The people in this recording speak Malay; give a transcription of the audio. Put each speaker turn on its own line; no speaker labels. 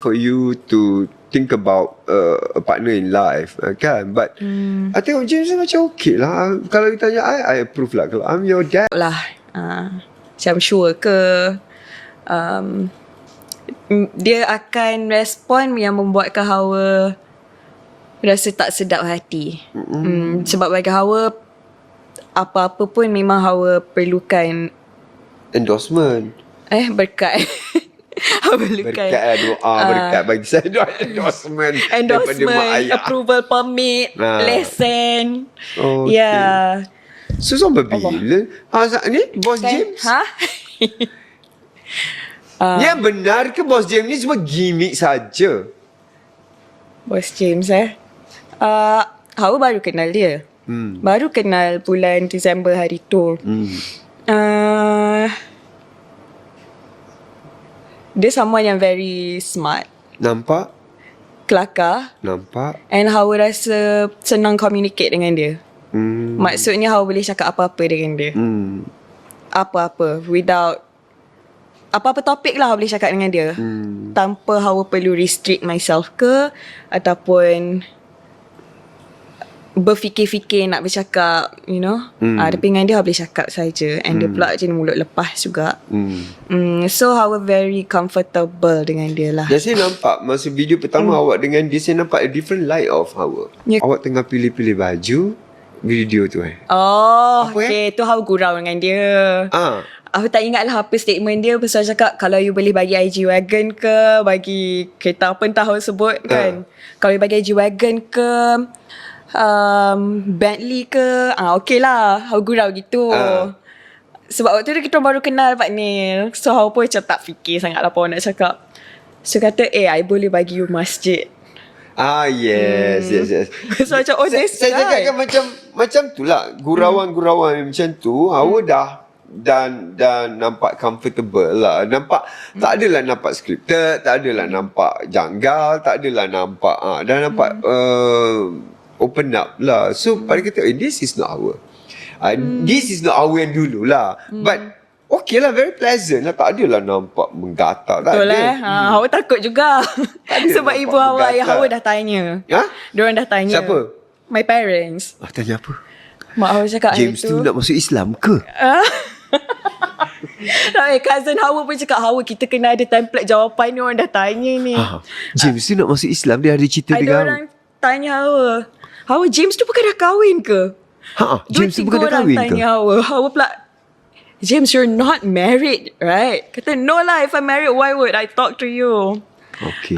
for you to think about a partner in life, kan? But I tengok James macam okay lah. Kalau ditanya I approve lah. Kalau I'm your dad
lah, macam sure ke, dia akan respon yang membuatkan Hawa rasa tak sedap hati. Sebab bagi Hawa, apa-apa pun memang Hawa perlukan
endorsement,
berkat. Hawa perlukan
berkat doa, berkat bagi saya doa, endorsement daripada mak ayah,
approval permit, lesen.
Okay.
Ya.
So sampai bila ni Bos James? Yang benar ke Bos James ni cuma gimmick saja?
Bos James Hawa baru kenal dia. Baru kenal bulan Disember hari tu. Dia someone yang very smart.
Nampak?
Kelakar.
Nampak?
And Hawa rasa senang communicate dengan dia. Maksudnya Hawa boleh cakap apa-apa dengan dia. Apa-apa. Without apa-apa topik lah Hawa boleh cakap dengan dia. Tanpa Hawa perlu restrict myself ke, ataupun berfikir-fikir nak bercakap, you know. Tapi dengan dia Hawa boleh cakap saja. And dia pula jenis mulut lepas juga. So Hawa very comfortable dengan dia lah.
Dan saya nampak masa video pertama awak dengan dia, saya nampak a different light of Hawa. Awak tengah pilih-pilih baju video tu
Okay, tu Hawa gurau dengan dia. Aku tak ingat lah apa statement dia. Pasal cakap kalau you boleh bagi IG Wagon ke, bagi kereta apa entah Hawa sebut kan. Kalau you bagi IG Wagon ke, Bentley ke, okay lah. Hawa gurau gitu. Sebab waktu tu kita baru kenal Pak Nil. So Hawa pun macam tak fikir sangat lah apa nak cakap. So kata I boleh bagi you masjid.
Yes.
So macam
saya cakap kan macam tu lah. Gurauan-gurauan macam tu Hawa dan nampak comfortable lah. Nampak tak adalah nampak scripted, tak adalah nampak janggal, tak adalah nampak dan nampak open up lah. So pada kata this is not our this is not our yang dulu lah. But okay lah, very pleasant lah. Tak adalah nampak menggatal. Tak
betul
ada.
Hawa takut juga. Sebab ibu Hawa, ayah Hawa dah tanya. Diorang dah tanya.
Siapa?
My parents.
Tanya apa?
Mak Hawa cakap
James tu nak masuk Islam ke?
Cousin Hawa pun cakap, Hawa kita kena ada template jawapan ni, orang dah tanya ni.
James tu nak masuk Islam, dia ada cerita dengan Hawa.
Orang tanya Hawa James tu bukan dah kahwin ke?
James tu bukan dah kahwin ke?
Tanya Hawa pula, James, you're not married, right? Kata, no lah, if I'm married, why would I talk to you?
Okay.